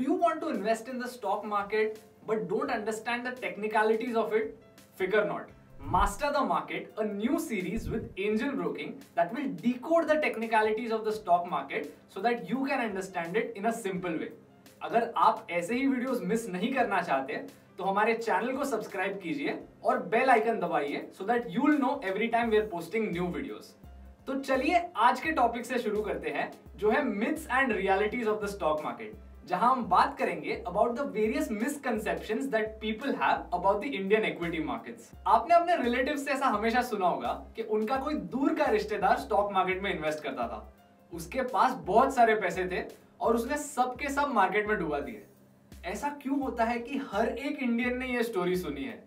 you want to invest in the stock market but don't understand the technicalities of it? Fear not. Master the Market, a new series with Angel Broking that will decode the technicalities of the stock market so that you can understand it in a simple way. अगर आप ऐसे ही videos miss नहीं करना चाहते तो हमारे channel को subscribe कीजिए और बेल आइकन दबाइए so that you will know every time we are posting new videos. तो चलिए आज के टॉपिक से शुरू करते हैं जो है myths and realities of the stock market, जहां हम बात करेंगे about the various misconceptions that people have about the Indian equity markets. आपने अपने रिलेटिव्स से ऐसा हमेशा सुना होगा कि उनका कोई दूर का रिश्तेदार स्टॉक मार्केट में इन्वेस्ट करता था, उसके पास बहुत सारे पैसे थे और उसने सब के सब मार्केट में डुबा दिए। ऐसा क्यों होता है कि हर एक इंडियन ने ये स्टोरी सुनी है?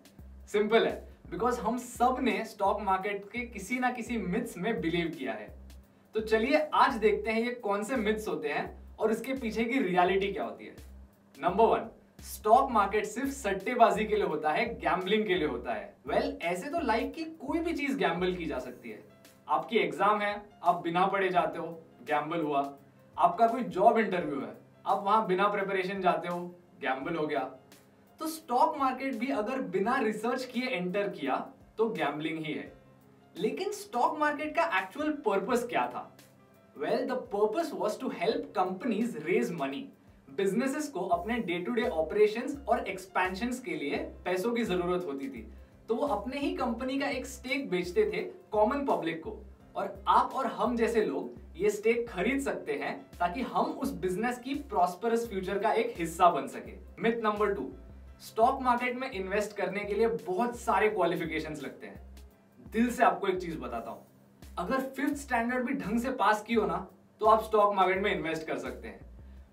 सिंपल है, बिकॉज हम सब ने स्टॉक मार्केट के किसी ना किसी मिथ्स में बिलीव किया है। तो चलिए आज देखते हैं ये कौन से मिथ्स होते हैं और इसके पीछे की रियलिटी क्या होती है। नंबर 1, स्टॉक मार्केट सिर्फ सट्टेबाजी के लिए होता है, गैम्बलिंग के लिए होता है। वेल, ऐसे तो लाइफ की कोई भी चीज गैम्बल की जा सकती है। आपकी एग्जाम है, आप बिना पढ़े जाते हो, गैम्बल हुआ। आपका कोई जॉब इंटरव्यू है, आप वहां बिना प्रिपरेशन जाते हो, गैम्बल हो गया। तो स्टॉक मार्केट भी अगर बिना रिसर्च किए एंटर किया तो गैम्बलिंग ही है। लेकिन स्टॉक मार्केट का एक्चुअल पर्पस क्या था? Well, the purpose was to help companies raise money. Businesses को अपने डे टू डे ऑपरेशंस और एक्सपेंशंस के लिए पैसों की जरूरत होती थी, तो वो अपने ही कंपनी का एक स्टेक बेचते थे कॉमन पब्लिक को, और आप और हम जैसे लोग ये स्टेक खरीद सकते हैं ताकि हम उस बिजनेस की प्रॉस्परस फ्यूचर का एक हिस्सा बन सके। मिथ नंबर 2, स्टॉक मार्केट में इन्वेस्ट करने के लिए बहुत सारे क्वालिफिकेशंस लगते हैं। दिल से आपको एक चीज बताता हूं, अगर 5th स्टैंडर्ड भी ढंग से पास की हो ना तो आप स्टॉक मार्केट में इन्वेस्ट कर सकते हैं।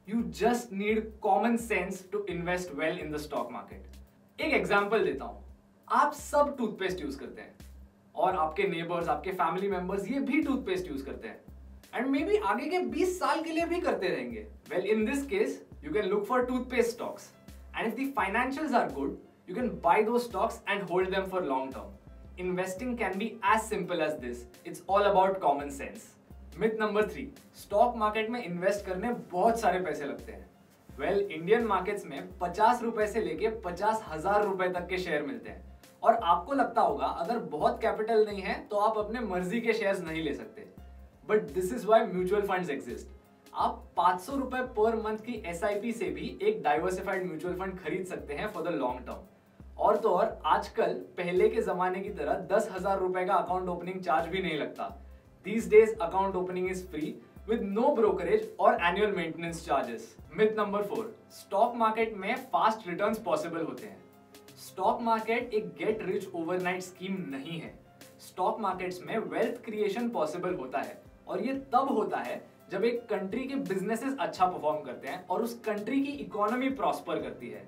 You just need common sense to invest well in the stock market. एक एग्जांपल देता हूं, आप सब टूथपेस्ट यूज करते हैं और आपके नेबर्स, आपके फैमिली मेंबर्स ये भी टूथपेस्ट यूज करते हैं एंड मे बी आगे के 20 साल के लिए भी करते रहेंगे। Well, in this case you can look for toothpaste stocks and if the financials are good, you can buy those stocks and hold them for long term. Investing can be as simple as this. It's all about common sense. Myth number 3, stock market में invest करने बहुत सारे पैसे लगते हैं। Well, Indian markets में 50 रुपए से लेके 50,000 रुपए तक के शेयर मिलते हैं, और आपको लगता होगा अगर बहुत कैपिटल नहीं है तो आप अपने मर्जी के शेयर्स नहीं ले सकते, but this is why mutual funds exist. आप 500 रुपए पर मंथ की SIP से भी एक डाइवर्सिफाइड म्यूचुअल फंड खरीद सकते हैं फॉर द लॉन्ग टर्म। और तो और आजकल पहले के जमाने की तरह 10,000 रुपए का अकाउंट ओपनिंग चार्ज भी नहीं लगता। These days account opening is free with no brokerage और annual maintenance charges. Myth number 4, stock market में फास्ट रिटर्न्स पॉसिबल होते हैं। स्टॉक मार्केट एक गेट रिच ओवरनाइट स्कीम नहीं है। स्टॉक मार्केट्स में वेल्थ क्रिएशन पॉसिबल होता है, और ये तब होता है जब एक कंट्री के बिजनेसेस अच्छा परफॉर्म करते हैं और उस कंट्री की इकोनॉमी प्रॉस्पर करती है।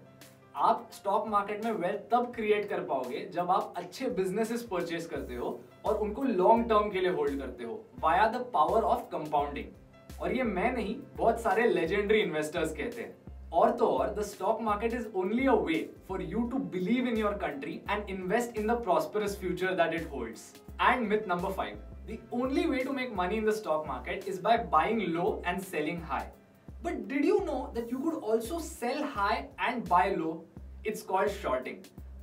आप स्टॉक मार्केट में वेल्थ तब क्रिएट कर पाओगे जब आप अच्छे बिजनेसेस परचेज करते हो और उनको लॉन्ग टर्म के लिए होल्ड करते हो via the power of compounding. और ये मैं नहीं, बहुत सारे लेजेंडरी इन्वेस्टर्स कहते हैं। और तो और the stock market is only a way for you to believe in your country and invest in the prosperous future that it holds. And myth number 5, the only way to make money in the stock market is by buying low and selling high. But did you know that you could also sell high and buy low? It's called shorting.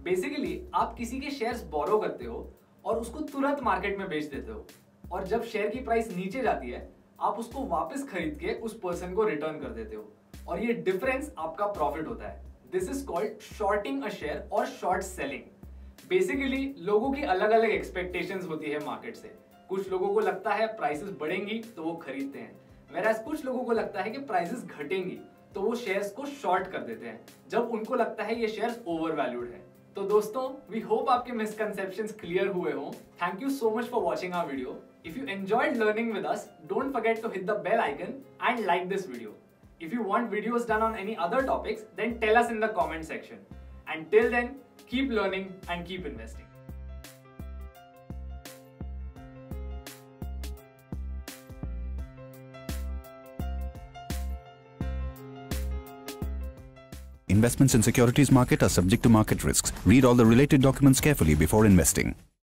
Basically, आप किसी के shares बोरो करते हो और उसको तुरंत market में बेच देते हो, और जब शेयर की प्राइस नीचे जाती है आप उसको वापस खरीद के उस पर्सन को रिटर्न कर देते हो, और ये डिफरेंस आपका प्रॉफिट होता है। This is called shorting a share और शॉर्ट सेलिंग। बेसिकली लोगों की अलग अलग एक्सपेक्टेशंस होती है मार्केट से। कुछ लोगों को लगता है प्राइसेस बढ़ेंगी तो वो खरीदते हैं, whereas कुछ लोगों को लगता है कि प्राइसेस घटेंगी तो वो शेयर्स को शॉर्ट कर देते हैं जब उनको लगता है ये शेयर्स ओवर वैल्यूड है। तो दोस्तों, वी होप आपके मिसकंसेप्शंस क्लियर हुए हों। Thank you so much for watching our video. If you enjoyed learning with us, don't forget to hit the bell icon and like this video. If you want videos done on any other topics, then tell us in the comment section. Until then, keep learning and keep investing. Investments in securities market are subject to market risks. Read all the related documents carefully before investing.